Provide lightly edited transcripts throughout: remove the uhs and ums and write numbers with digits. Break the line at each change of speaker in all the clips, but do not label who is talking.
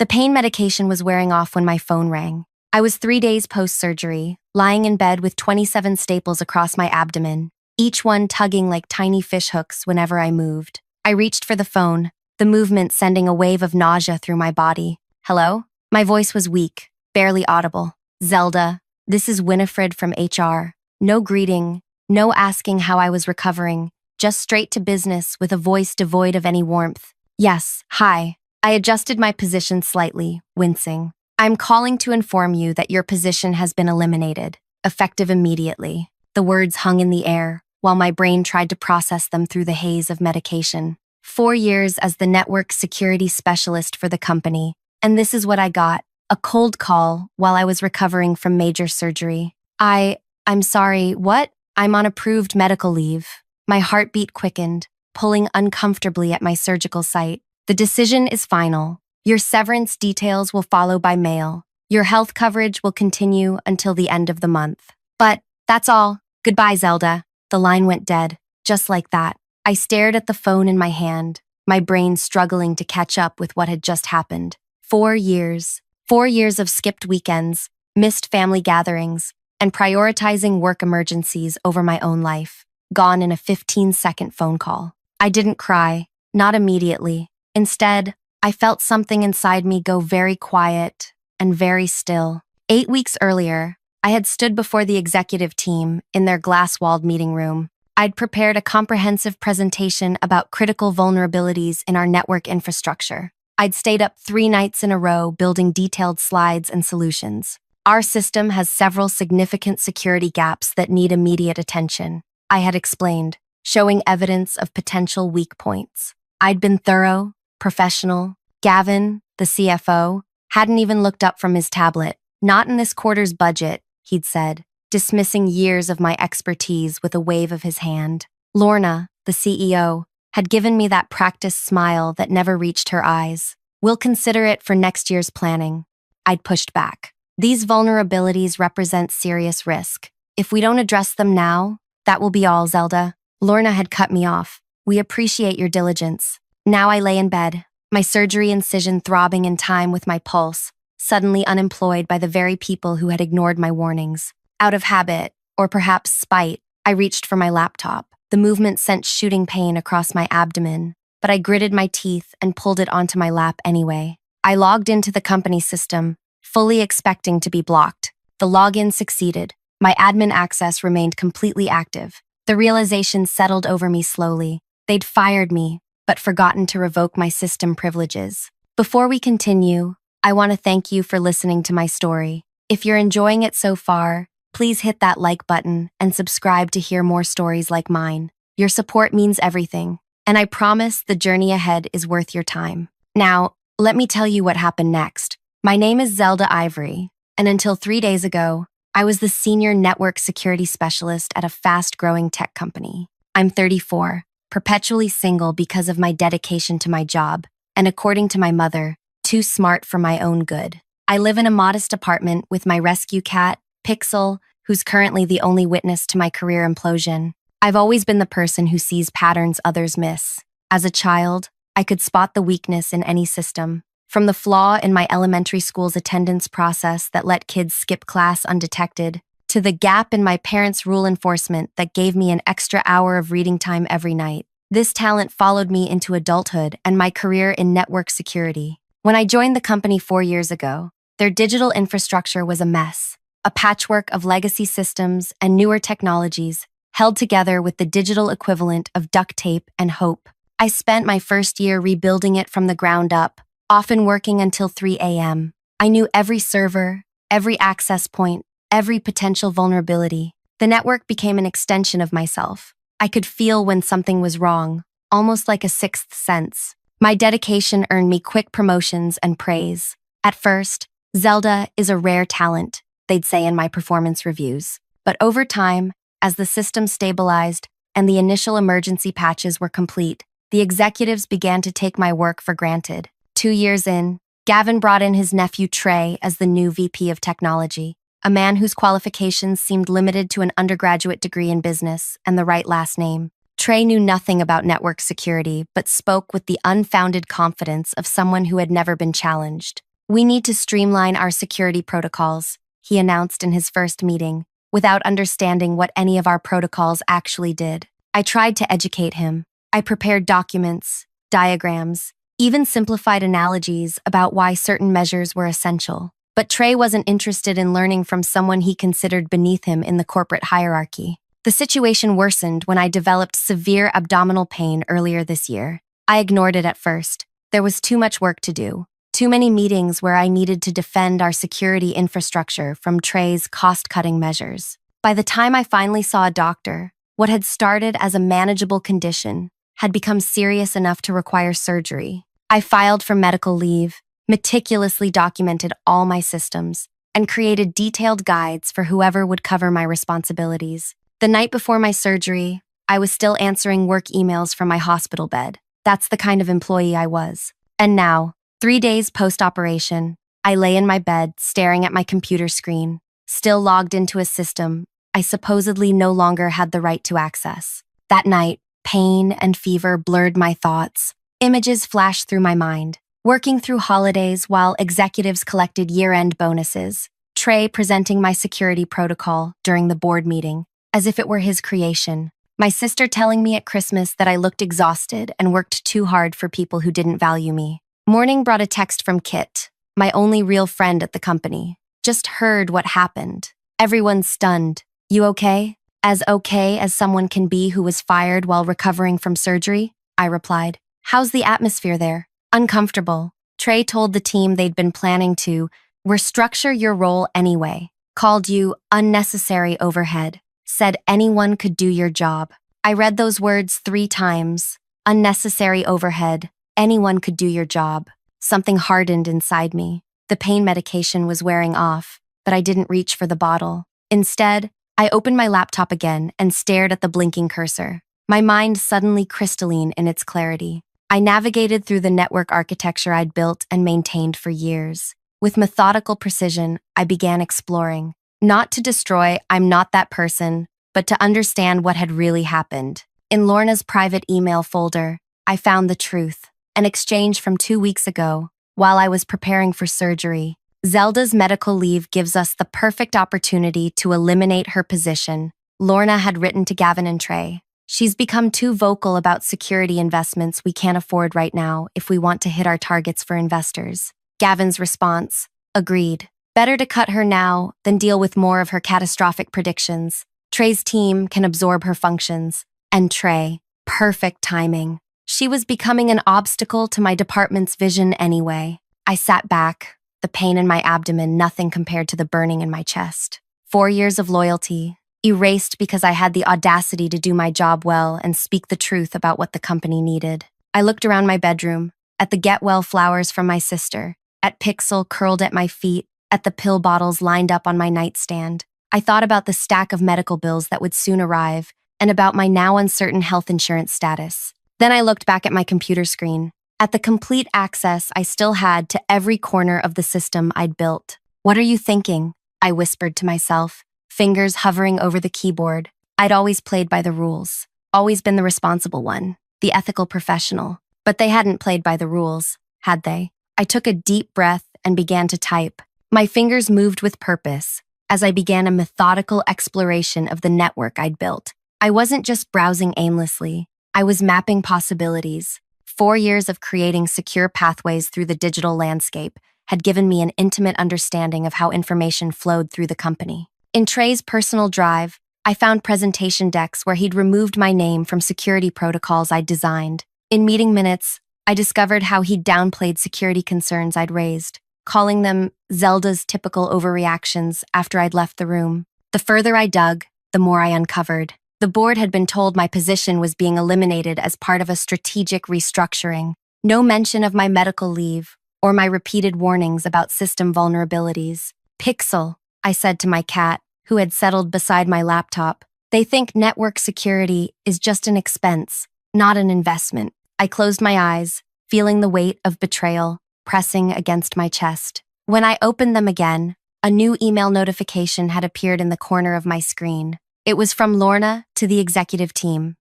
The pain medication was wearing off when my phone rang. I was 3 days post-surgery, lying in bed with 27 staples across my abdomen, each one tugging like tiny fishhooks whenever I moved. I reached for the phone, the movement sending a wave of nausea through my body. Hello? My voice was weak, barely audible. Zelda, this is Winifred from HR. No greeting, no asking how I was recovering, just straight to business with a voice devoid of any warmth. Yes, hi. I adjusted my position slightly, wincing. I'm calling to inform you that your position has been eliminated, effective immediately. The words hung in the air, while my brain tried to process them through the haze of medication. 4 years as the network security specialist for the company, and this is what I got, a cold call while I was recovering from major surgery. I'm sorry, what? I'm on approved medical leave. My heartbeat quickened, pulling uncomfortably at my surgical site. The decision is final. Your severance details will follow by mail. Your health coverage will continue until the end of the month. But that's all. Goodbye, Zelda. The line went dead, just like that. I stared at the phone in my hand, my brain struggling to catch up with what had just happened. 4 years. 4 years of skipped weekends, missed family gatherings, and prioritizing work emergencies over my own life. Gone in a 15-second phone call. I didn't cry, not immediately. Instead, I felt something inside me go very quiet and very still. 8 weeks earlier, I had stood before the executive team in their glass-walled meeting room. I'd prepared a comprehensive presentation about critical vulnerabilities in our network infrastructure. I'd stayed up 3 nights in a row building detailed slides and solutions. Our system has several significant security gaps that need immediate attention, I had explained, showing evidence of potential weak points. I'd been thorough, professional. Gavin, the CFO, hadn't even looked up from his tablet. Not in this quarter's budget, he'd said, dismissing years of my expertise with a wave of his hand. Lorna, the CEO, had given me that practiced smile that never reached her eyes. We'll consider it for next year's planning. I'd pushed back. These vulnerabilities represent serious risk. If we don't address them now, that will be all, Zelda. Lorna had cut me off. We appreciate your diligence. Now I lay in bed, my surgery incision throbbing in time with my pulse, suddenly unemployed by the very people who had ignored my warnings. Out of habit, or perhaps spite, I reached for my laptop. The movement sent shooting pain across my abdomen, but I gritted my teeth and pulled it onto my lap anyway. I logged into the company system, fully expecting to be blocked. The login succeeded. My admin access remained completely active. The realization settled over me slowly. They'd fired me, but forgotten to revoke my system privileges. Before we continue, I want to thank you for listening to my story. If you're enjoying it so far, please hit that like button and subscribe to hear more stories like mine. Your support means everything, and I promise the journey ahead is worth your time. Now, let me tell you what happened next. My name is Zelda Ivory, and until 3 days ago, I was the senior network security specialist at a fast-growing tech company. I'm 34, perpetually single because of my dedication to my job, and according to my mother, too smart for my own good. I live in a modest apartment with my rescue cat, Pixel, who's currently the only witness to my career implosion. I've always been the person who sees patterns others miss. As a child, I could spot the weakness in any system, from the flaw in my elementary school's attendance process that let kids skip class undetected, to the gap in my parents' rule enforcement that gave me an extra hour of reading time every night. This talent followed me into adulthood and my career in network security. When I joined the company 4 years ago, their digital infrastructure was a mess. A patchwork of legacy systems and newer technologies held together with the digital equivalent of duct tape and hope. I spent my first year rebuilding it from the ground up, often working until 3 a.m. I knew every server, every access point, every potential vulnerability. The network became an extension of myself. I could feel when something was wrong, almost like a sixth sense. My dedication earned me quick promotions and praise. At first, Zelda is a rare talent, they'd say in my performance reviews. But over time, as the system stabilized and the initial emergency patches were complete, the executives began to take my work for granted. 2 years in, Gavin brought in his nephew Trey as the new VP of Technology, a man whose qualifications seemed limited to an undergraduate degree in business and the right last name. Trey knew nothing about network security, but spoke with the unfounded confidence of someone who had never been challenged. We need to streamline our security protocols, he announced in his first meeting, without understanding what any of our protocols actually did. I tried to educate him. I prepared documents, diagrams, even simplified analogies about why certain measures were essential. But Trey wasn't interested in learning from someone he considered beneath him in the corporate hierarchy. The situation worsened when I developed severe abdominal pain earlier this year. I ignored it at first. There was too much work to do. Too many meetings where I needed to defend our security infrastructure from Trey's cost-cutting measures. By the time I finally saw a doctor, what had started as a manageable condition had become serious enough to require surgery. I filed for medical leave, meticulously documented all my systems, and created detailed guides for whoever would cover my responsibilities. The night before my surgery, I was still answering work emails from my hospital bed. That's the kind of employee I was. And now, 3 days post-operation, I lay in my bed staring at my computer screen, still logged into a system I supposedly no longer had the right to access. That night, pain and fever blurred my thoughts. Images flashed through my mind. Working through holidays while executives collected year-end bonuses. Trey presenting my security protocol during the board meeting, as if it were his creation. My sister telling me at Christmas that I looked exhausted and worked too hard for people who didn't value me. Morning brought a text from Kit, my only real friend at the company. Just heard what happened. Everyone's stunned. You okay? As okay as someone can be who was fired while recovering from surgery? I replied. How's the atmosphere there? Uncomfortable. Trey told the team they'd been planning to restructure your role anyway. Called you unnecessary overhead. Said anyone could do your job. I read those words 3 times. Unnecessary overhead. Anyone could do your job. Something hardened inside me. The pain medication was wearing off, but I didn't reach for the bottle. Instead, I opened my laptop again and stared at the blinking cursor. My mind suddenly crystalline in its clarity. I navigated through the network architecture I'd built and maintained for years. With methodical precision, I began exploring. Not to destroy, I'm not that person, but to understand what had really happened. In Lorna's private email folder, I found the truth. An exchange from 2 weeks ago, while I was preparing for surgery. Zelda's medical leave gives us the perfect opportunity to eliminate her position, Lorna had written to Gavin and Trey. She's become too vocal about security investments we can't afford right now if we want to hit our targets for investors. Gavin's response, agreed. Better to cut her now than deal with more of her catastrophic predictions. Trey's team can absorb her functions. And Trey, perfect timing. She was becoming an obstacle to my department's vision anyway. I sat back, the pain in my abdomen nothing compared to the burning in my chest. 4 years of loyalty, erased because I had the audacity to do my job well and speak the truth about what the company needed. I looked around my bedroom, at the Get Well flowers from my sister, at Pixel curled at my feet, at the pill bottles lined up on my nightstand. I thought about the stack of medical bills that would soon arrive, and about my now uncertain health insurance status. Then I looked back at my computer screen, at the complete access I still had to every corner of the system I'd built. What are you thinking? I whispered to myself, fingers hovering over the keyboard. I'd always played by the rules, always been the responsible one, the ethical professional. But they hadn't played by the rules, had they? I took a deep breath and began to type. My fingers moved with purpose as I began a methodical exploration of the network I'd built. I wasn't just browsing aimlessly. I was mapping possibilities. 4 years of creating secure pathways through the digital landscape had given me an intimate understanding of how information flowed through the company. In Trey's personal drive, I found presentation decks where he'd removed my name from security protocols I'd designed. In meeting minutes, I discovered how he'd downplayed security concerns I'd raised, calling them Zelda's typical overreactions after I'd left the room. The further I dug, the more I uncovered. The board had been told my position was being eliminated as part of a strategic restructuring. No mention of my medical leave or my repeated warnings about system vulnerabilities. Pixel, I said to my cat, who had settled beside my laptop. They think network security is just an expense, not an investment. I closed my eyes, feeling the weight of betrayal pressing against my chest. When I opened them again, a new email notification had appeared in the corner of my screen. It was from Lorna to the executive team.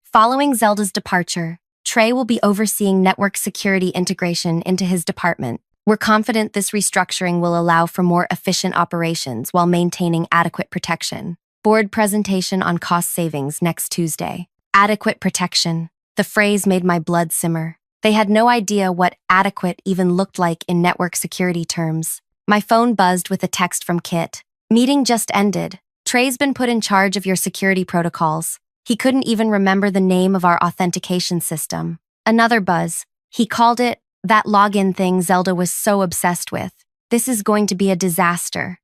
Following Zelda's departure, Trey will be overseeing network security integration into his department. We're confident this restructuring will allow for more efficient operations while maintaining adequate protection. Board presentation on cost savings next Tuesday. Adequate protection. The phrase made my blood simmer. They had no idea what adequate even looked like in network security terms. My phone buzzed with a text from Kit. Meeting just ended. Trey's been put in charge of your security protocols. He couldn't even remember the name of our authentication system. Another buzz. He called it that login thing Zelda was so obsessed with. This is going to be a disaster.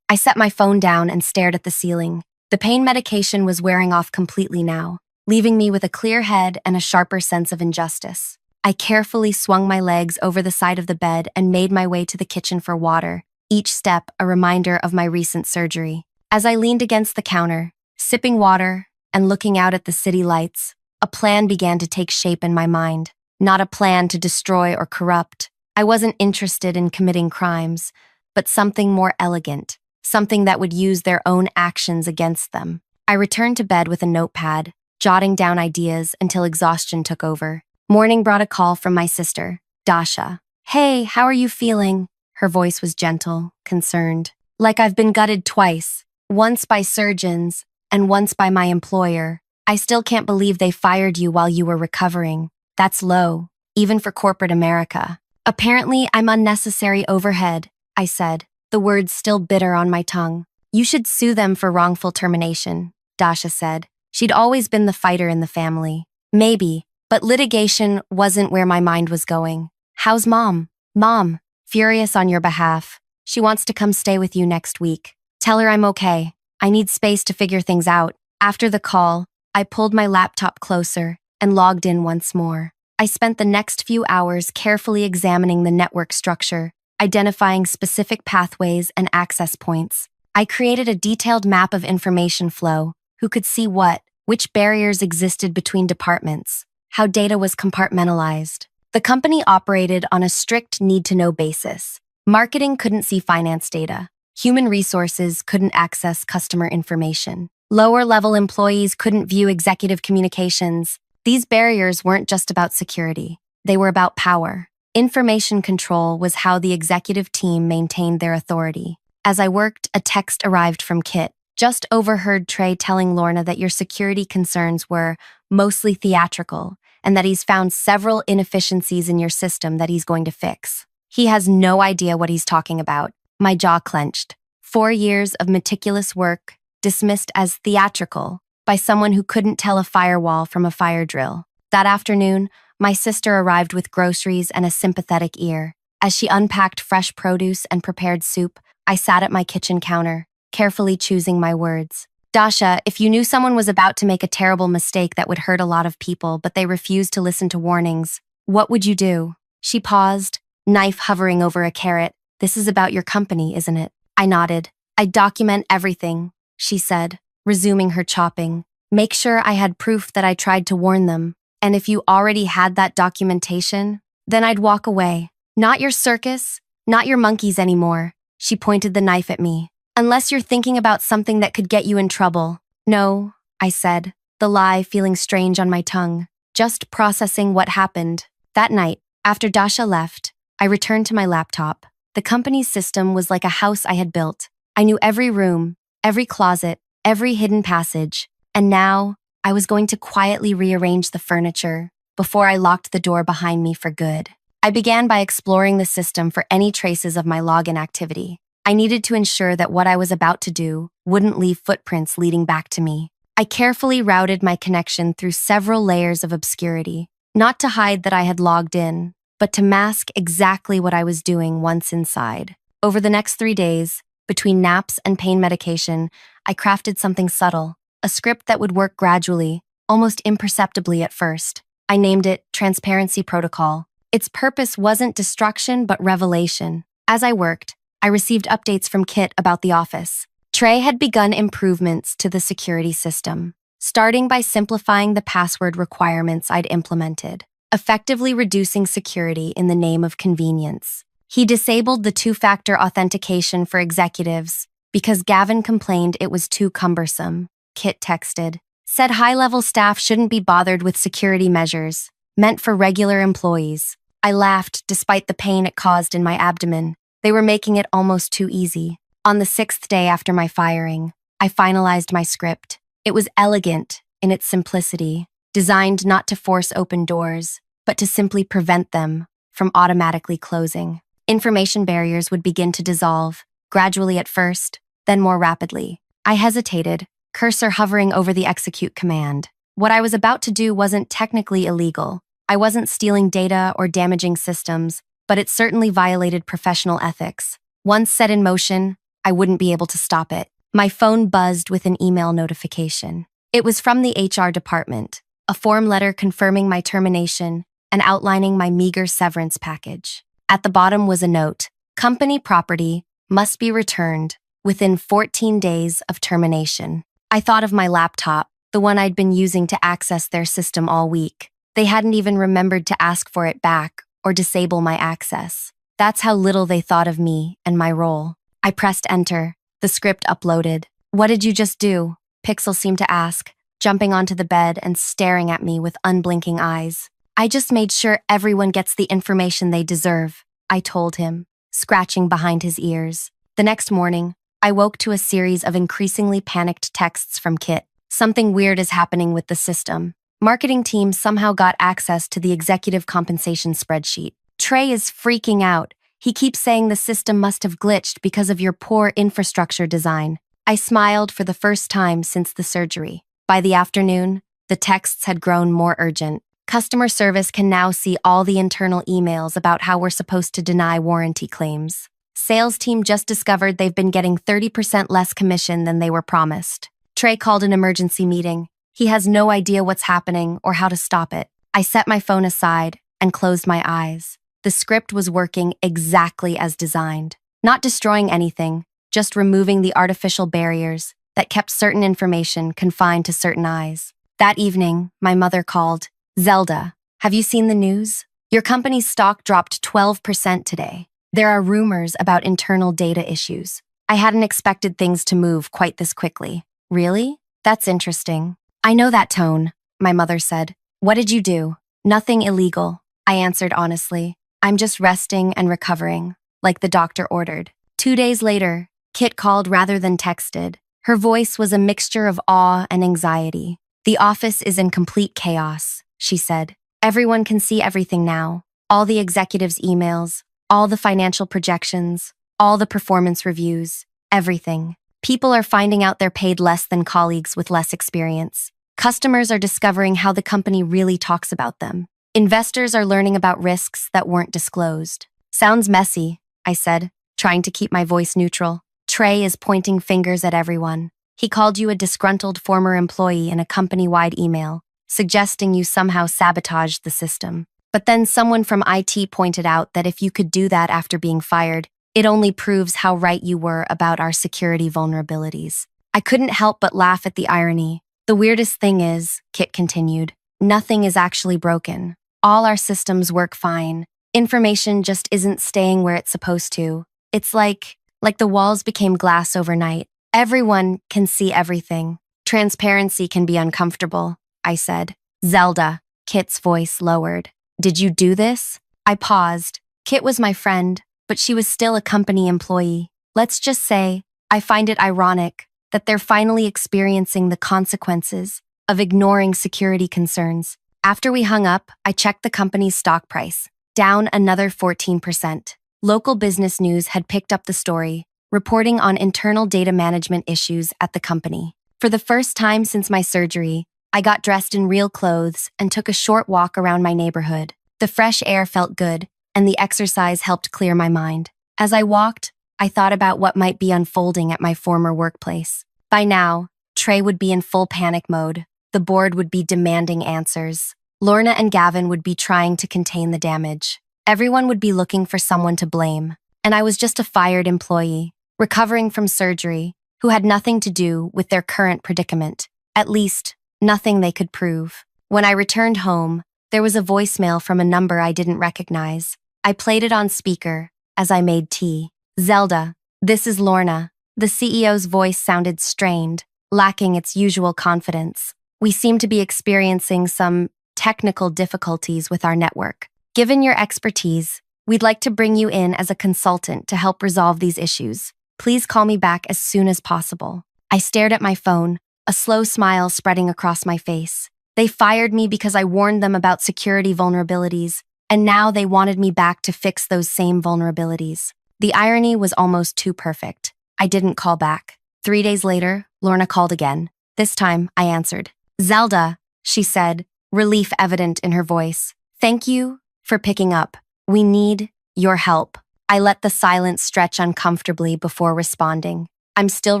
I set my phone down and stared at the ceiling. The pain medication was wearing off completely now, leaving me with a clear head and a sharper sense of injustice. I carefully swung my legs over the side of the bed and made my way to the kitchen for water, each step a reminder of my recent surgery. As I leaned against the counter, sipping water and looking out at the city lights, a plan began to take shape in my mind. Not a plan to destroy or corrupt. I wasn't interested in committing crimes, but something more elegant, something that would use their own actions against them. I returned to bed with a notepad, jotting down ideas until exhaustion took over. Morning brought a call from my sister, Dasha. "Hey, how are you feeling?" Her voice was gentle, concerned. "Like I've been gutted twice, once by surgeons and once by my employer. I still can't believe they fired you while you were recovering. That's low, even for corporate America." "Apparently, I'm unnecessary overhead," I said, the words still bitter on my tongue. "You should sue them for wrongful termination," Dasha said. She'd always been the fighter in the family. Maybe, but litigation wasn't where my mind was going. "How's Mom?" "Mom, furious on your behalf. She wants to come stay with you next week. Tell her I'm okay. I need space to figure things out." After the call, I pulled my laptop closer and logged in once more. I spent the next few hours carefully examining the network structure, identifying specific pathways and access points. I created a detailed map of information flow, who could see what, which barriers existed between departments, how data was compartmentalized. The company operated on a strict need-to-know basis. Marketing couldn't see finance data. Human resources couldn't access customer information. Lower-level employees couldn't view executive communications. These barriers weren't just about security. They were about power. Information control was how the executive team maintained their authority. As I worked, a text arrived from Kit. "Just overheard Trey telling Lorna that your security concerns were mostly theatrical and that he's found several inefficiencies in your system that he's going to fix. He has no idea what he's talking about." My jaw clenched. 4 years of meticulous work dismissed as theatrical by someone who couldn't tell a firewall from a fire drill. That afternoon, my sister arrived with groceries and a sympathetic ear. As she unpacked fresh produce and prepared soup, I sat at my kitchen counter, carefully choosing my words. "Dasha, if you knew someone was about to make a terrible mistake that would hurt a lot of people, but they refused to listen to warnings, what would you do?" She paused, knife hovering over a carrot. "This is about your company, isn't it?" I nodded. "I'd document everything," she said, resuming her chopping. "Make sure I had proof that I tried to warn them. And if you already had that documentation, then I'd walk away. Not your circus, not your monkeys anymore." She pointed the knife at me. "Unless you're thinking about something that could get you in trouble." "No," I said, the lie feeling strange on my tongue, just processing what happened. That night, after Dasha left, I returned to my laptop. The company's system was like a house I had built. I knew every room, every closet, every hidden passage, and now I was going to quietly rearrange the furniture before I locked the door behind me for good. I began by exploring the system for any traces of my login activity. I needed to ensure that what I was about to do wouldn't leave footprints leading back to me. I carefully routed my connection through several layers of obscurity, not to hide that I had logged in, but to mask exactly what I was doing once inside. Over the next 3 days, between naps and pain medication, I crafted something subtle, a script that would work gradually, almost imperceptibly at first. I named it Transparency Protocol. Its purpose wasn't destruction but revelation. As I worked, I received updates from Kit about the office. Trey had begun improvements to the security system, starting by simplifying the password requirements I'd implemented, effectively reducing security in the name of convenience. He disabled the two-factor authentication for executives because Gavin complained it was too cumbersome. Kit texted, said high-level staff shouldn't be bothered with security measures, meant for regular employees. I laughed despite the pain it caused in my abdomen. They were making it almost too easy. On the 6th day after my firing, I finalized my script. It was elegant in its simplicity, designed not to force open doors, but to simply prevent them from automatically closing. Information barriers would begin to dissolve, gradually at first, then more rapidly. I hesitated, cursor hovering over the execute command. What I was about to do wasn't technically illegal. I wasn't stealing data or damaging systems, but it certainly violated professional ethics. Once set in motion, I wouldn't be able to stop it. My phone buzzed with an email notification. It was from the HR department, a form letter confirming my termination and outlining my meager severance package. At the bottom was a note: company property must be returned within 14 days of termination. I thought of my laptop, the one I'd been using to access their system all week. They hadn't even remembered to ask for it back or disable my access. That's how little they thought of me and my role. I pressed enter. The script uploaded. "What did you just do?" Pixel seemed to ask, jumping onto the bed and staring at me with unblinking eyes. "I just made sure everyone gets the information they deserve," I told him, scratching behind his ears. The next morning, I woke to a series of increasingly panicked texts from Kit. "Something weird is happening with the system. Marketing team somehow got access to the executive compensation spreadsheet. Trey is freaking out. He keeps saying the system must have glitched because of your poor infrastructure design." I smiled for the first time since the surgery. By the afternoon, the texts had grown more urgent. Customer service can now see all the internal emails about how we're supposed to deny warranty claims. Sales team just discovered they've been getting 30% less commission than they were promised. Trey called an emergency meeting. He has no idea what's happening or how to stop it. I set my phone aside and closed my eyes. The script was working exactly as designed. Not destroying anything, just removing the artificial barriers that kept certain information confined to certain eyes. That evening, my mother called. "Zelda, have you seen the news? Your company's stock dropped 12% today. There are rumors about internal data issues. I hadn't expected things to move quite this quickly." "Really? That's interesting." "I know that tone," my mother said. "What did you do?" "Nothing illegal," I answered honestly. "I'm just resting and recovering, like the doctor ordered." 2 days later, Kit called rather than texted. Her voice was a mixture of awe and anxiety. "The office is in complete chaos," she said. "Everyone can see everything now. All the executives' emails, all the financial projections, all the performance reviews, everything. People are finding out they're paid less than colleagues with less experience. Customers are discovering how the company really talks about them. Investors are learning about risks that weren't disclosed." "Sounds messy," I said, trying to keep my voice neutral. "Trey is pointing fingers at everyone. He called you a disgruntled former employee in a company-wide email, suggesting you somehow sabotaged the system. But then someone from IT pointed out that if you could do that after being fired, it only proves how right you were about our security vulnerabilities." I couldn't help but laugh at the irony. "The weirdest thing is," Kit continued, "nothing is actually broken. All our systems work fine. Information just isn't staying where it's supposed to. It's like the walls became glass overnight. Everyone can see everything. Transparency can be uncomfortable," I said. "Zelda," Kit's voice lowered. "Did you do this?" I paused. Kit was my friend, but she was still a company employee. Let's just say, I find it ironic that they're finally experiencing the consequences of ignoring security concerns. After we hung up, I checked the company's stock price, down another 14%. Local business news had picked up the story, reporting on internal data management issues at the company. For the first time since my surgery, I got dressed in real clothes and took a short walk around my neighborhood. The fresh air felt good, and the exercise helped clear my mind. As I walked, I thought about what might be unfolding at my former workplace. By now, Trey would be in full panic mode. The board would be demanding answers. Lorna and Gavin would be trying to contain the damage. Everyone would be looking for someone to blame. And I was just a fired employee, recovering from surgery, who had nothing to do with their current predicament. At least, nothing they could prove. When I returned home, there was a voicemail from a number I didn't recognize. I played it on speaker as I made tea. "Zelda, this is Lorna." The CEO's voice sounded strained, lacking its usual confidence. "We seem to be experiencing some technical difficulties with our network. Given your expertise, we'd like to bring you in as a consultant to help resolve these issues. Please call me back as soon as possible. I stared at my phone, a slow smile spreading across my face. They fired me because I warned them about security vulnerabilities, and now they wanted me back to fix those same vulnerabilities. The irony was almost too perfect. I didn't call back. 3 days later, Lorna called again. This time, I answered. "Zelda," she said, relief evident in her voice. "Thank you for picking up. We need your help." I let the silence stretch uncomfortably before responding. "I'm still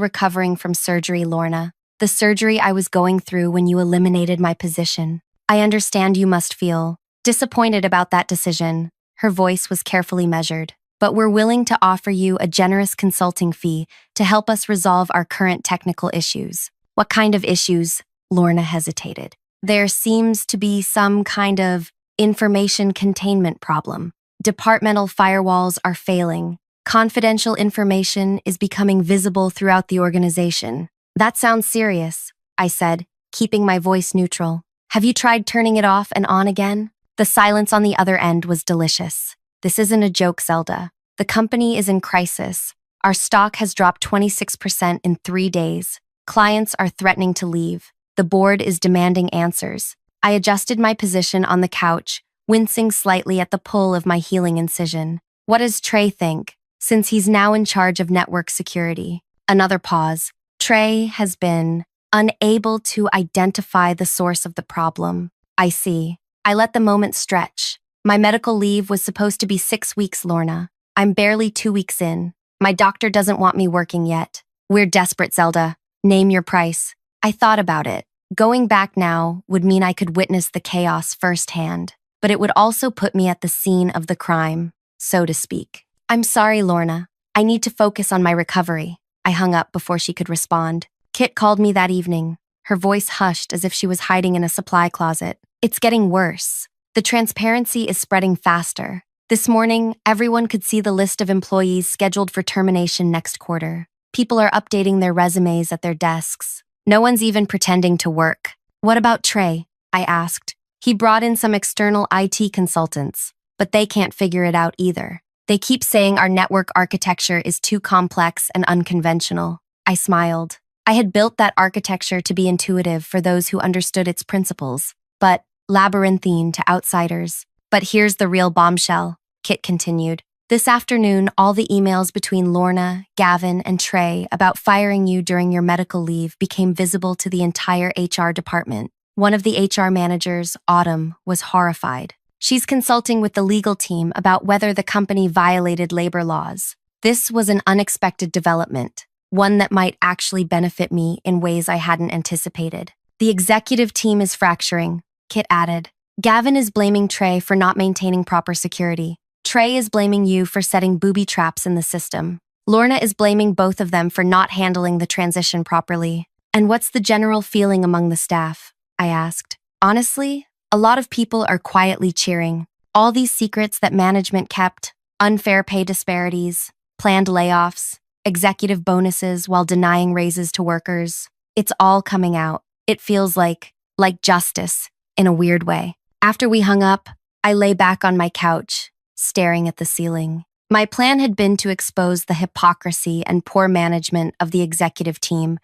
recovering from surgery, Lorna. The surgery I was going through when you eliminated my position. I understand you must feel disappointed about that decision." Her voice was carefully measured. "But we're willing to offer you a generous consulting fee to help us resolve our current technical issues." "What kind of issues?" Lorna hesitated. "There seems to be some kind of information containment problem. Departmental firewalls are failing. Confidential information is becoming visible throughout the organization." "That sounds serious," I said, keeping my voice neutral. "Have you tried turning it off and on again?" The silence on the other end was delicious. "This isn't a joke, Zelda. The company is in crisis. Our stock has dropped 26% in 3 days. Clients are threatening to leave. The board is demanding answers." I adjusted my position on the couch, wincing slightly at the pull of my healing incision. "What does Trey think, since he's now in charge of network security?" Another pause. "Trey has been unable to identify the source of the problem." "I see." I let the moment stretch. "My medical leave was supposed to be 6 weeks, Lorna. I'm barely 2 weeks in. My doctor doesn't want me working yet. We're desperate, Zelda. Name your price." I thought about it. Going back now would mean I could witness the chaos firsthand, but it would also put me at the scene of the crime, so to speak. "I'm sorry, Lorna. I need to focus on my recovery." I hung up before she could respond. Kit called me that evening. Her voice hushed as if she was hiding in a supply closet. "It's getting worse. The transparency is spreading faster. This morning, everyone could see the list of employees scheduled for termination next quarter. People are updating their resumes at their desks. No one's even pretending to work." "What about Trey?" I asked. "He brought in some external IT consultants, but they can't figure it out either. They keep saying our network architecture is too complex and unconventional." I smiled. I had built that architecture to be intuitive for those who understood its principles, but labyrinthine to outsiders. "But here's the real bombshell," Kit continued. "This afternoon, all the emails between Lorna, Gavin, and Trey about firing you during your medical leave became visible to the entire HR department. One of the HR managers, Autumn, was horrified. She's consulting with the legal team about whether the company violated labor laws. This was an unexpected development, one that might actually benefit me in ways I hadn't anticipated. The executive team is fracturing," Kit added. "Gavin is blaming Trey for not maintaining proper security. Trey is blaming you for setting booby traps in the system. Lorna is blaming both of them for not handling the transition properly." "And what's the general feeling among the staff?" I asked. "Honestly, a lot of people are quietly cheering. All these secrets that management kept, unfair pay disparities, planned layoffs, executive bonuses while denying raises to workers. It's all coming out. It feels like justice, in a weird way." After we hung up, I lay back on my couch, staring at the ceiling. My plan had been to expose the hypocrisy and poor management of the executive team,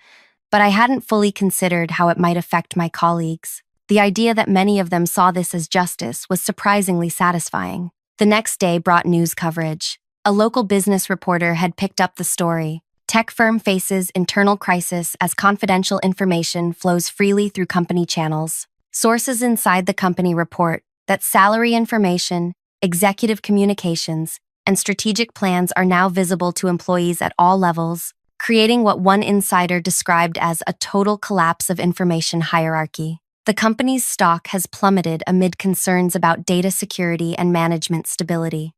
but I hadn't fully considered how it might affect my colleagues. The idea that many of them saw this as justice was surprisingly satisfying. The next day brought news coverage. A local business reporter had picked up the story. "Tech firm faces internal crisis as confidential information flows freely through company channels." Sources inside the company report that salary information, executive communications, and strategic plans are now visible to employees at all levels, creating what one insider described as a total collapse of information hierarchy. The company's stock has plummeted amid concerns about data security and management stability.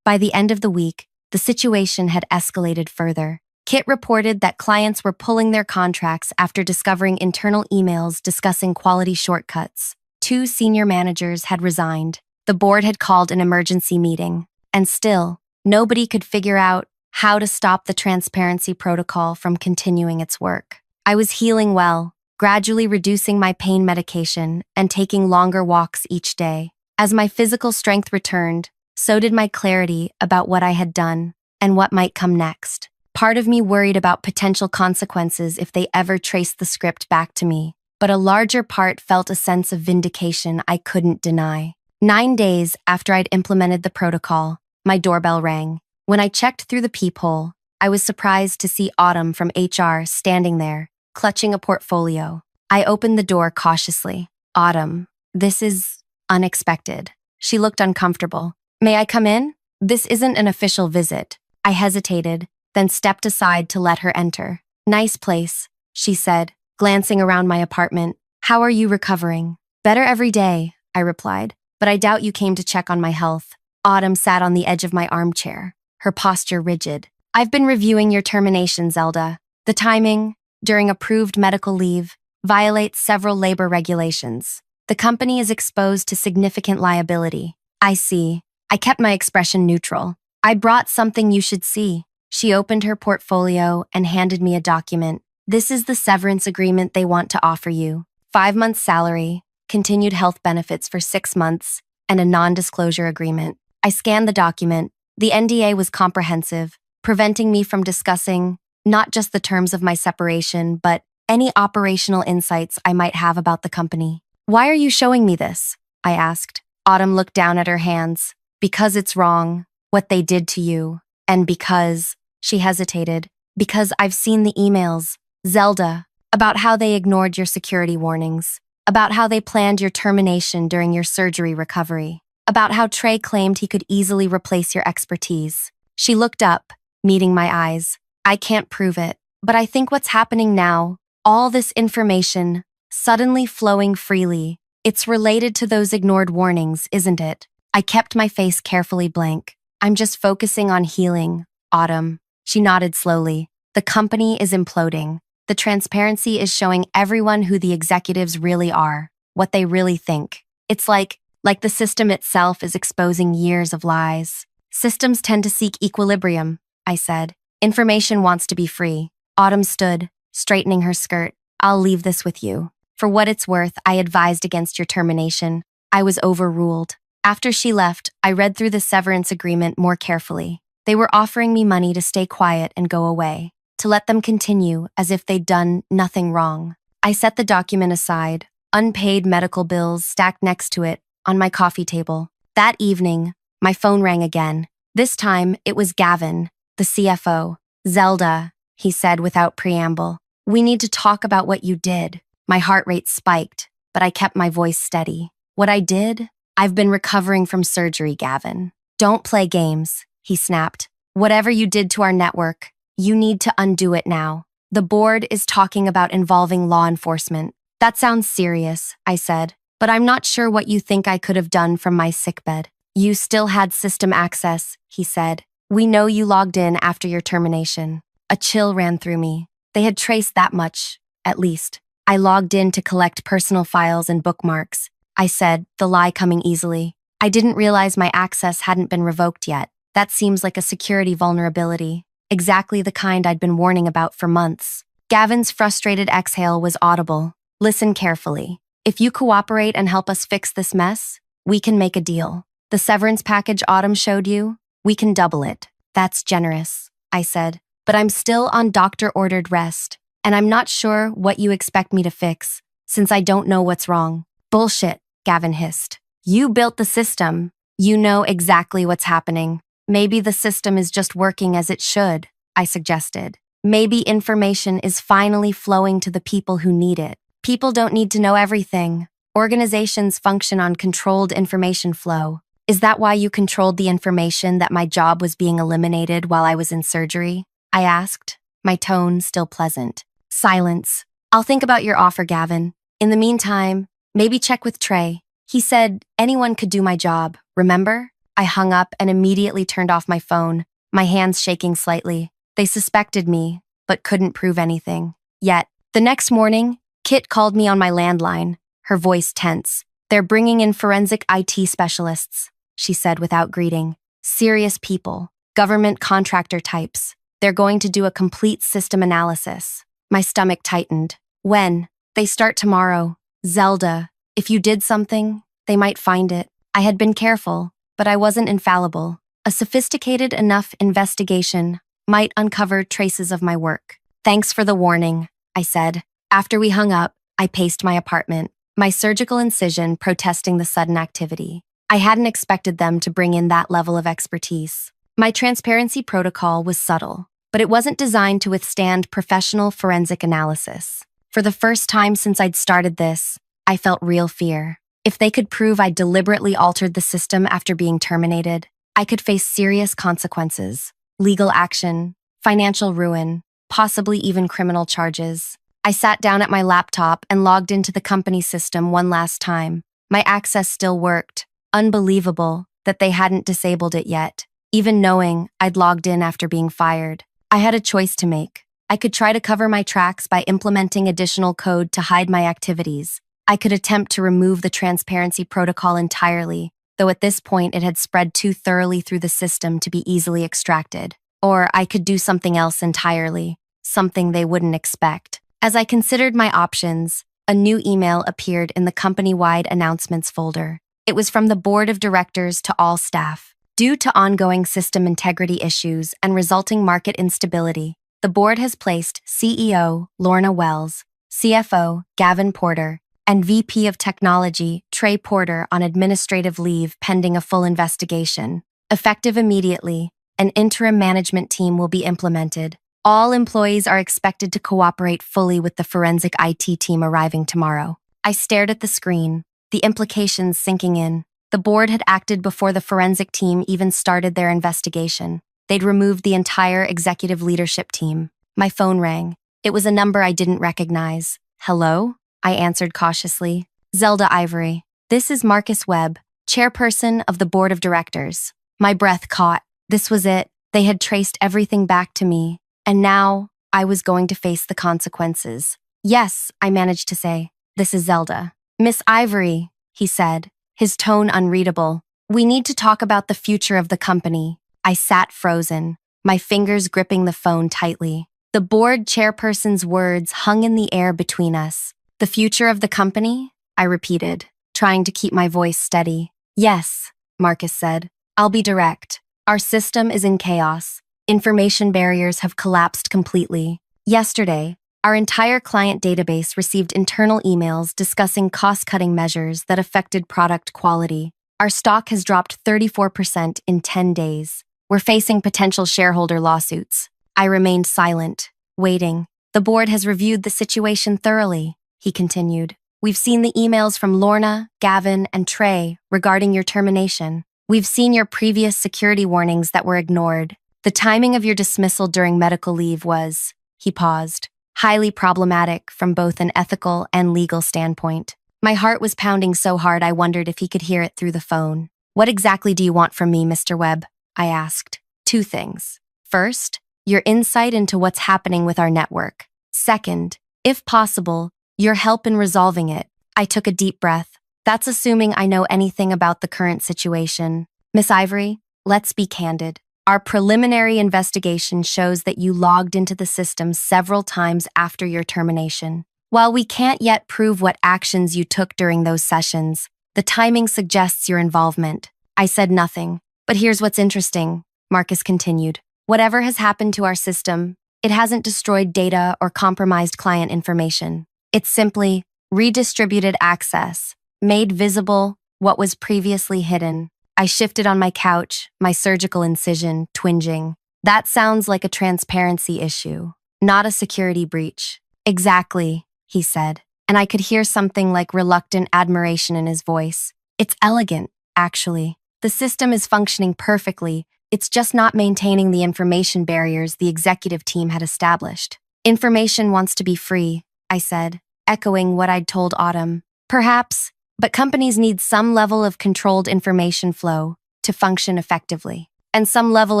By the end of the week, the situation had escalated further. Kit reported that clients were pulling their contracts after discovering internal emails discussing quality shortcuts. 2 senior managers had resigned. The board had called an emergency meeting, and still, nobody could figure out how to stop the transparency protocol from continuing its work. I was healing well, gradually reducing my pain medication and taking longer walks each day. As my physical strength returned, so did my clarity about what I had done and what might come next. Part of me worried about potential consequences if they ever traced the script back to me, but a larger part felt a sense of vindication I couldn't deny. 9 days after I'd implemented the protocol, my doorbell rang. When I checked through the peephole, I was surprised to see Autumn from HR standing there, clutching a portfolio. I opened the door cautiously. Autumn, this is unexpected. She looked uncomfortable. May I come in? This isn't an official visit. I hesitated, then stepped aside to let her enter. Nice place, she said, glancing around my apartment. How are you recovering? Better every day, I replied, but I doubt you came to check on my health. Autumn sat on the edge of my armchair, her posture rigid. I've been reviewing your termination, Zelda. The timing, during approved medical leave, violates several labor regulations. The company is exposed to significant liability. I see. I kept my expression neutral. I brought something you should see. She opened her portfolio and handed me a document. This is the severance agreement they want to offer you. 5 months salary, continued health benefits for 6 months, and a non-disclosure agreement. I scanned the document. The NDA was comprehensive, preventing me from discussing not just the terms of my separation, but any operational insights I might have about the company. Why are you showing me this? I asked. Autumn looked down at her hands. Because it's wrong, what they did to you, and because, she hesitated, because I've seen the emails, Zelda, about how they ignored your security warnings, about how they planned your termination during your surgery recovery, about how Trey claimed he could easily replace your expertise. She looked up, meeting my eyes. I can't prove it, but I think what's happening now, all this information, suddenly flowing freely, it's related to those ignored warnings, isn't it? I kept my face carefully blank. I'm just focusing on healing, Autumn. She nodded slowly. The company is imploding. The transparency is showing everyone who the executives really are, what they really think. It's like the system itself is exposing years of lies. Systems tend to seek equilibrium, I said. Information wants to be free. Autumn stood, straightening her skirt. I'll leave this with you. For what it's worth, I advised against your termination. I was overruled. After she left, I read through the severance agreement more carefully. They were offering me money to stay quiet and go away, to let them continue as if they'd done nothing wrong. I set the document aside, unpaid medical bills stacked next to it, on my coffee table. That evening, my phone rang again. This time, it was Gavin, the CFO. Zelda, he said without preamble. We need to talk about what you did. My heart rate spiked, but I kept my voice steady. What I did? I've been recovering from surgery, Gavin. Don't play games, he snapped. Whatever you did to our network, you need to undo it now. The board is talking about involving law enforcement. That sounds serious, I said, but I'm not sure what you think I could have done from my sickbed. You still had system access, he said. We know you logged in after your termination. A chill ran through me. They had traced that much, at least. I logged in to collect personal files and bookmarks. I said, the lie coming easily. I didn't realize my access hadn't been revoked yet. That seems like a security vulnerability, exactly the kind I'd been warning about for months. Gavin's frustrated exhale was audible. Listen carefully. If you cooperate and help us fix this mess, we can make a deal. The severance package Autumn showed you, we can double it. That's generous, I said, but I'm still on doctor-ordered rest, and I'm not sure what you expect me to fix, since I don't know what's wrong. Bullshit, Gavin hissed. You built the system. You know exactly what's happening. Maybe the system is just working as it should, I suggested. Maybe information is finally flowing to the people who need it. People don't need to know everything. Organizations function on controlled information flow. Is that why you controlled the information that my job was being eliminated while I was in surgery? I asked, my tone still pleasant. Silence. I'll think about your offer, Gavin. In the meantime, maybe check with Trey. He said anyone could do my job, remember? I hung up and immediately turned off my phone, my hands shaking slightly. They suspected me, but couldn't prove anything. Yet, the next morning, Kit called me on my landline, her voice tense. They're bringing in forensic IT specialists, she said without greeting. Serious people, government contractor types. They're going to do a complete system analysis. My stomach tightened. When? They start tomorrow. Zelda, if you did something, they might find it. I had been careful, but I wasn't infallible. A sophisticated enough investigation might uncover traces of my work. Thanks for the warning, I said. After we hung up, I paced my apartment, my surgical incision protesting the sudden activity. I hadn't expected them to bring in that level of expertise. My transparency protocol was subtle, but it wasn't designed to withstand professional forensic analysis. For the first time since I'd started this, I felt real fear. If they could prove I deliberately altered the system after being terminated, I could face serious consequences: legal action, financial ruin, possibly even criminal charges. I sat down at my laptop and logged into the company system one last time. My access still worked. Unbelievable that they hadn't disabled it yet, even knowing I'd logged in after being fired. I had a choice to make. I could try to cover my tracks by implementing additional code to hide my activities. I could attempt to remove the transparency protocol entirely, though at this point it had spread too thoroughly through the system to be easily extracted. Or I could do something else entirely, something they wouldn't expect. As I considered my options, a new email appeared in the company-wide announcements folder. It was from the board of directors to all staff. Due to ongoing system integrity issues and resulting market instability, the board has placed CEO Lorna Wells, CFO Gavin Porter, and VP of Technology Trey Porter on administrative leave pending a full investigation. Effective immediately, an interim management team will be implemented. All employees are expected to cooperate fully with the forensic IT team arriving tomorrow. I stared at the screen, the implications sinking in. The board had acted before the forensic team even started their investigation. They'd removed the entire executive leadership team. My phone rang. It was a number I didn't recognize. Hello? I answered cautiously. Zelda Ivory. This is Marcus Webb, chairperson of the board of directors. My breath caught. This was it. They had traced everything back to me. And now, I was going to face the consequences. Yes, I managed to say. This is Zelda. Miss Ivory, he said, his tone unreadable. We need to talk about the future of the company. I sat frozen, my fingers gripping the phone tightly. The board chairperson's words hung in the air between us. The future of the company? I repeated, trying to keep my voice steady. Yes, Marcus said. I'll be direct. Our system is in chaos. Information barriers have collapsed completely. Yesterday, our entire client database received internal emails discussing cost-cutting measures that affected product quality. Our stock has dropped 34% in 10 days. We're facing potential shareholder lawsuits. I remained silent, waiting. The board has reviewed the situation thoroughly, he continued. We've seen the emails from Lorna, Gavin, and Trey regarding your termination. We've seen your previous security warnings that were ignored. The timing of your dismissal during medical leave was, he paused, highly problematic from both an ethical and legal standpoint. My heart was pounding so hard I wondered if he could hear it through the phone. What exactly do you want from me, Mr. Webb? I asked. 2 things. First, your insight into what's happening with our network. Second, if possible, your help in resolving it. I took a deep breath. That's assuming I know anything about the current situation. Miss Ivory, let's be candid. Our preliminary investigation shows that you logged into the system several times after your termination. While we can't yet prove what actions you took during those sessions, the timing suggests your involvement. I said nothing. But here's what's interesting, Marcus continued. Whatever has happened to our system, it hasn't destroyed data or compromised client information. It's simply redistributed access, made visible what was previously hidden. I shifted on my couch, my surgical incision twinging. That sounds like a transparency issue, not a security breach. Exactly, he said, and I could hear something like reluctant admiration in his voice. It's elegant, actually. The system is functioning perfectly. It's just not maintaining the information barriers the executive team had established. Information wants to be free, I said, echoing what I'd told Autumn. Perhaps, but companies need some level of controlled information flow to function effectively, and some level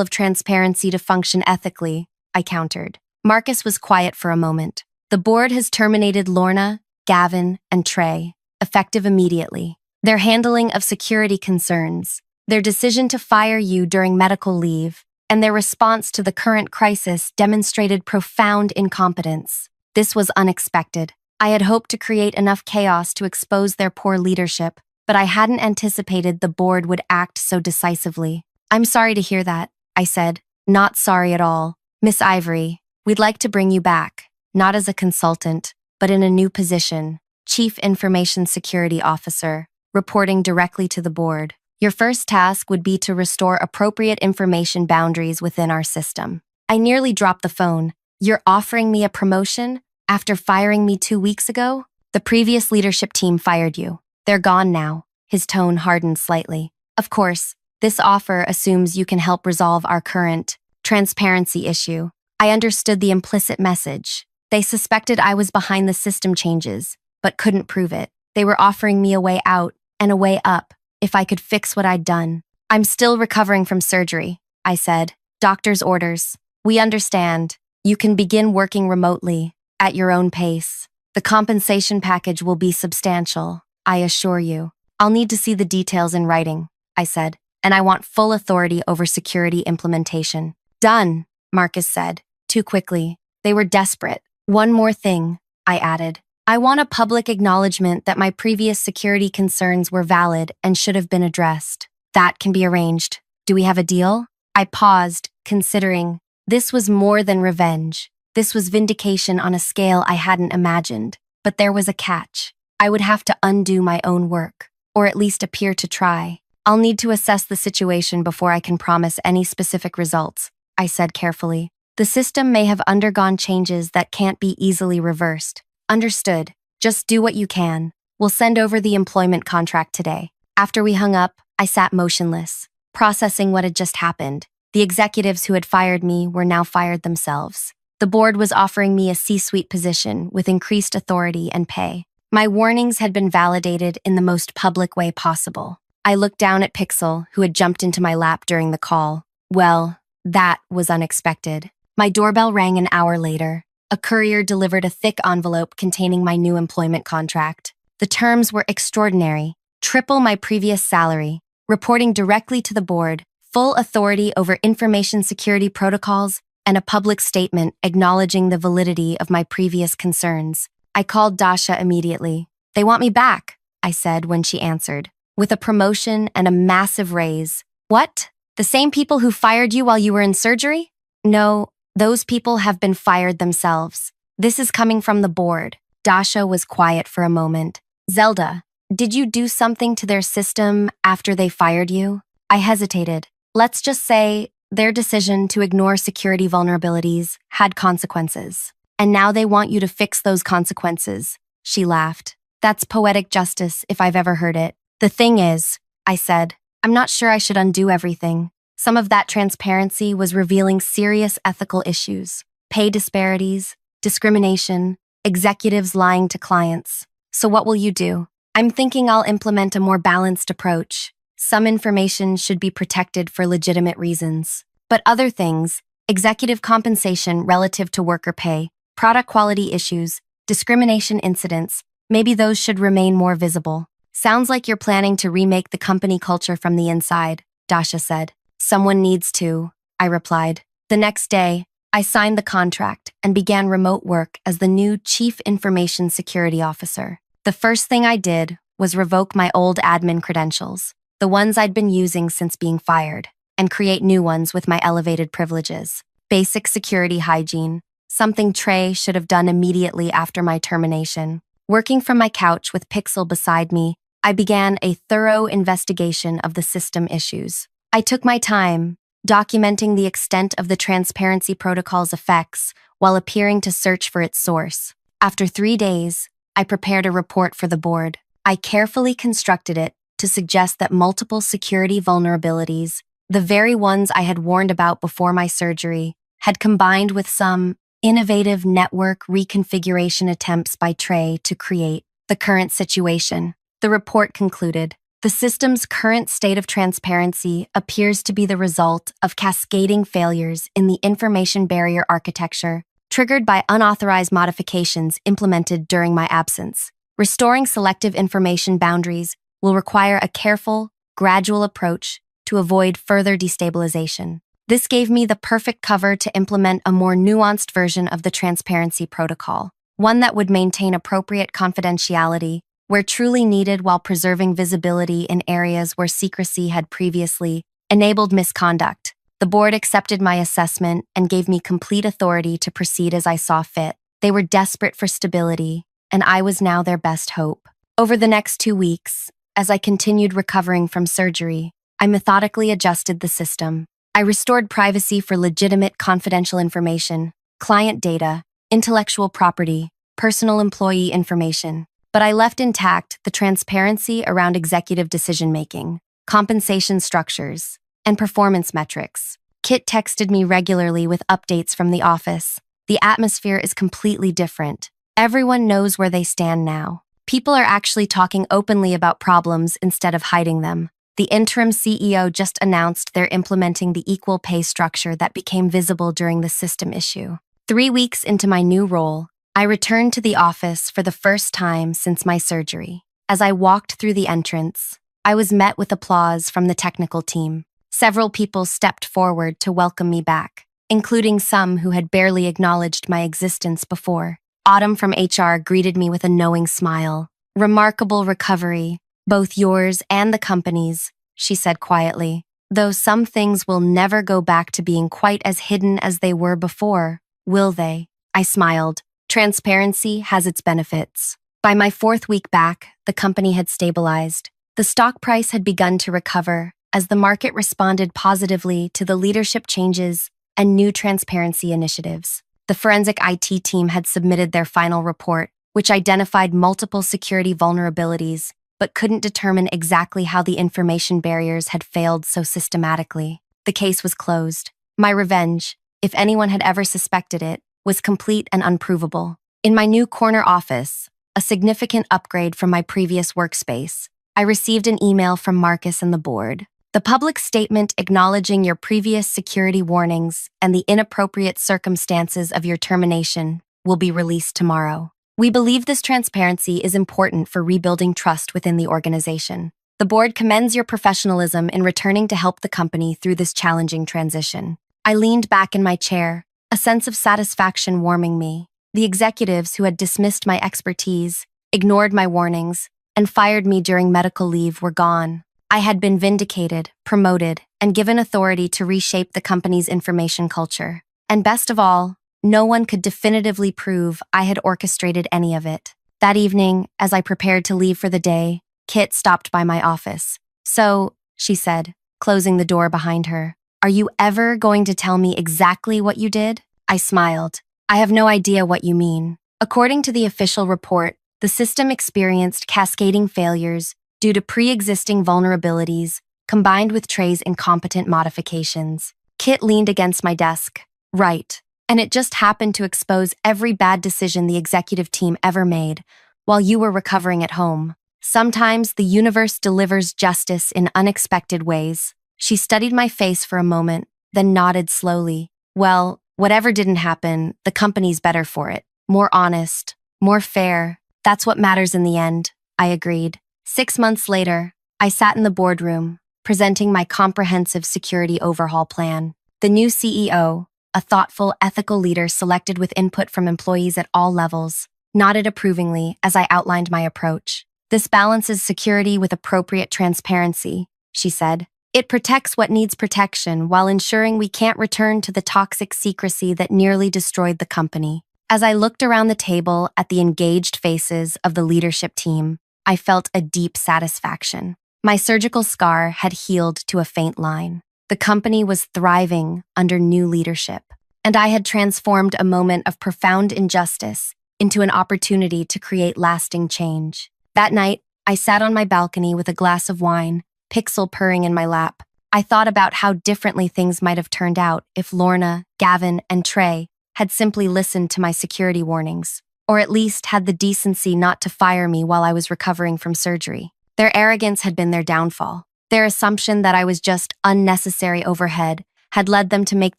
of transparency to function ethically, I countered. Marcus was quiet for a moment. The board has terminated Lorna, Gavin, and Trey, effective immediately. Their handling of security concerns, their decision to fire you during medical leave, and their response to the current crisis demonstrated profound incompetence. This was unexpected. I had hoped to create enough chaos to expose their poor leadership, but I hadn't anticipated the board would act so decisively. "I'm sorry to hear that," I said. "Not sorry at all. Miss Ivory, we'd like to bring you back, not as a consultant, but in a new position, Chief Information Security Officer, reporting directly to the board. Your first task would be to restore appropriate information boundaries within our system." I nearly dropped the phone. "You're offering me a promotion after firing me 2 weeks ago? The previous leadership team fired you. They're gone now." His tone hardened slightly. "Of course, this offer assumes you can help resolve our current transparency issue." I understood the implicit message. They suspected I was behind the system changes, but couldn't prove it. They were offering me a way out and a way up if I could fix what I'd done. "I'm still recovering from surgery," I said. "Doctor's orders. We understand. You can begin working remotely, at your own pace. The compensation package will be substantial, I assure you." "I'll need to see the details in writing," I said, "and I want full authority over security implementation." "Done," Marcus said, too quickly. They were desperate. "One more thing," I added. "I want a public acknowledgement that my previous security concerns were valid and should have been addressed." "That can be arranged. Do we have a deal?" I paused, considering. This was more than revenge. This was vindication on a scale I hadn't imagined. But there was a catch. I would have to undo my own work, or at least appear to try. "I'll need to assess the situation before I can promise any specific results," I said carefully. "The system may have undergone changes that can't be easily reversed." "Understood. Just do what you can. We'll send over the employment contract today." After we hung up, I sat motionless, processing what had just happened. The executives who had fired me were now fired themselves. The board was offering me a C-suite position with increased authority and pay. My warnings had been validated in the most public way possible. I looked down at Pixel, who had jumped into my lap during the call. Well, that was unexpected. My doorbell rang an hour later. A courier delivered a thick envelope containing my new employment contract. The terms were extraordinary. Triple my previous salary, reporting directly to the board, full authority over information security protocols, and a public statement acknowledging the validity of my previous concerns. I called Dasha immediately. "They want me back," I said when she answered, "with a promotion and a massive raise." "What? The same people who fired you while you were in surgery?" "No, those people have been fired themselves. This is coming from the board." Dasha was quiet for a moment. "Zelda, did you do something to their system after they fired you?" I hesitated. "Let's just say their decision to ignore security vulnerabilities had consequences. And now they want you to fix those consequences." She laughed. "That's poetic justice if I've ever heard it." "The thing is," I said, "I'm not sure I should undo everything. Some of that transparency was revealing serious ethical issues, pay disparities, discrimination, executives lying to clients. So what will you do?" "I'm thinking I'll implement a more balanced approach. Some information should be protected for legitimate reasons. But other things, executive compensation relative to worker pay, product quality issues, discrimination incidents, maybe those should remain more visible." "Sounds like you're planning to remake the company culture from the inside," Dasha said. "Someone needs to," I replied. The next day, I signed the contract and began remote work as the new Chief Information Security Officer. The first thing I did was revoke my old admin credentials, the ones I'd been using since being fired, and create new ones with my elevated privileges. Basic security hygiene, something Trey should have done immediately after my termination. Working from my couch with Pixel beside me, I began a thorough investigation of the system issues. I took my time, documenting the extent of the transparency protocol's effects while appearing to search for its source. After 3 days, I prepared a report for the board. I carefully constructed it to suggest that multiple security vulnerabilities, the very ones I had warned about before my surgery, had combined with some innovative network reconfiguration attempts by Trey to create the current situation. The report concluded, "The system's current state of transparency appears to be the result of cascading failures in the information barrier architecture, triggered by unauthorized modifications implemented during my absence. Restoring selective information boundaries will require a careful, gradual approach to avoid further destabilization." This gave me the perfect cover to implement a more nuanced version of the transparency protocol, one that would maintain appropriate confidentiality where truly needed while preserving visibility in areas where secrecy had previously enabled misconduct. The board accepted my assessment and gave me complete authority to proceed as I saw fit. They were desperate for stability, and I was now their best hope. Over the next 2 weeks, as I continued recovering from surgery, I methodically adjusted the system. I restored privacy for legitimate confidential information, client data, intellectual property, personal employee information. But I left intact the transparency around executive decision-making, compensation structures, and performance metrics. Kit texted me regularly with updates from the office. The atmosphere is completely different. Everyone knows where they stand now. People are actually talking openly about problems instead of hiding them. The interim CEO just announced they're implementing the equal pay structure that became visible during the system issue. 3 weeks into my new role, I returned to the office for the first time since my surgery. As I walked through the entrance, I was met with applause from the technical team. Several people stepped forward to welcome me back, including some who had barely acknowledged my existence before. Autumn from HR greeted me with a knowing smile. "Remarkable recovery, both yours and the company's," she said quietly. "Though some things will never go back to being quite as hidden as they were before, will they?" I smiled. Transparency has its benefits. By my 4th week back, the company had stabilized. The stock price had begun to recover as the market responded positively to the leadership changes and new transparency initiatives. The forensic IT team had submitted their final report, which identified multiple security vulnerabilities, but couldn't determine exactly how the information barriers had failed so systematically. The case was closed. My revenge, if anyone had ever suspected it, was complete and unprovable. In my new corner office, a significant upgrade from my previous workspace, I received an email from Marcus and the board. "The public statement acknowledging your previous security warnings and the inappropriate circumstances of your termination will be released tomorrow. We believe this transparency is important for rebuilding trust within the organization. The board commends your professionalism in returning to help the company through this challenging transition." I leaned back in my chair, a sense of satisfaction warming me. The executives who had dismissed my expertise, ignored my warnings, and fired me during medical leave were gone. I had been vindicated, promoted, and given authority to reshape the company's information culture. And best of all, no one could definitively prove I had orchestrated any of it. That evening, as I prepared to leave for the day, Kit stopped by my office. "So," she said, closing the door behind her, "are you ever going to tell me exactly what you did?" I smiled. "I have no idea what you mean." According to the official report, the system experienced cascading failures due to pre-existing vulnerabilities combined with Trey's incompetent modifications. Kit leaned against my desk. "Right. And it just happened to expose every bad decision the executive team ever made while you were recovering at home. Sometimes the universe delivers justice in unexpected ways." She studied my face for a moment, then nodded slowly. "Well, whatever didn't happen, the company's better for it. More honest, more fair. That's what matters in the end," I agreed. 6 months later, I sat in the boardroom, presenting my comprehensive security overhaul plan. The new CEO, a thoughtful, ethical leader selected with input from employees at all levels, nodded approvingly as I outlined my approach. "This balances security with appropriate transparency," she said. "It protects what needs protection while ensuring we can't return to the toxic secrecy that nearly destroyed the company." As I looked around the table at the engaged faces of the leadership team, I felt a deep satisfaction. My surgical scar had healed to a faint line. The company was thriving under new leadership, and I had transformed a moment of profound injustice into an opportunity to create lasting change. That night, I sat on my balcony with a glass of wine, Pixel purring in my lap. I thought about how differently things might have turned out if Lorna, Gavin, and Trey had simply listened to my security warnings, or at least had the decency not to fire me while I was recovering from surgery. Their arrogance had been their downfall. Their assumption that I was just unnecessary overhead had led them to make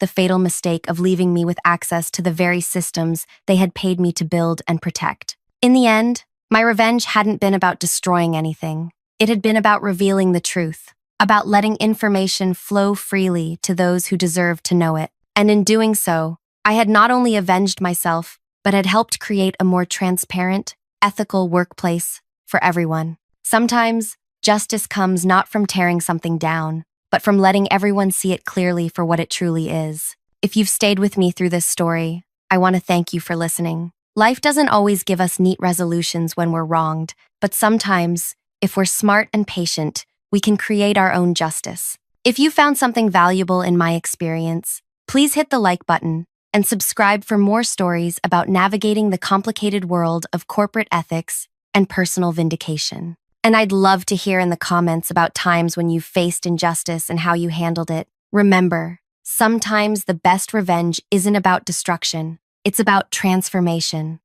the fatal mistake of leaving me with access to the very systems they had paid me to build and protect. In the end, my revenge hadn't been about destroying anything. It had been about revealing the truth, about letting information flow freely to those who deserved to know it. And in doing so, I had not only avenged myself, but had helped create a more transparent, ethical workplace for everyone. Sometimes, justice comes not from tearing something down, but from letting everyone see it clearly for what it truly is. If you've stayed with me through this story, I want to thank you for listening. Life doesn't always give us neat resolutions when we're wronged, but sometimes, if we're smart and patient, we can create our own justice. If you found something valuable in my experience, please hit the like button and subscribe for more stories about navigating the complicated world of corporate ethics and personal vindication. And I'd love to hear in the comments about times when you faced injustice and how you handled it. Remember, sometimes the best revenge isn't about destruction, it's about transformation.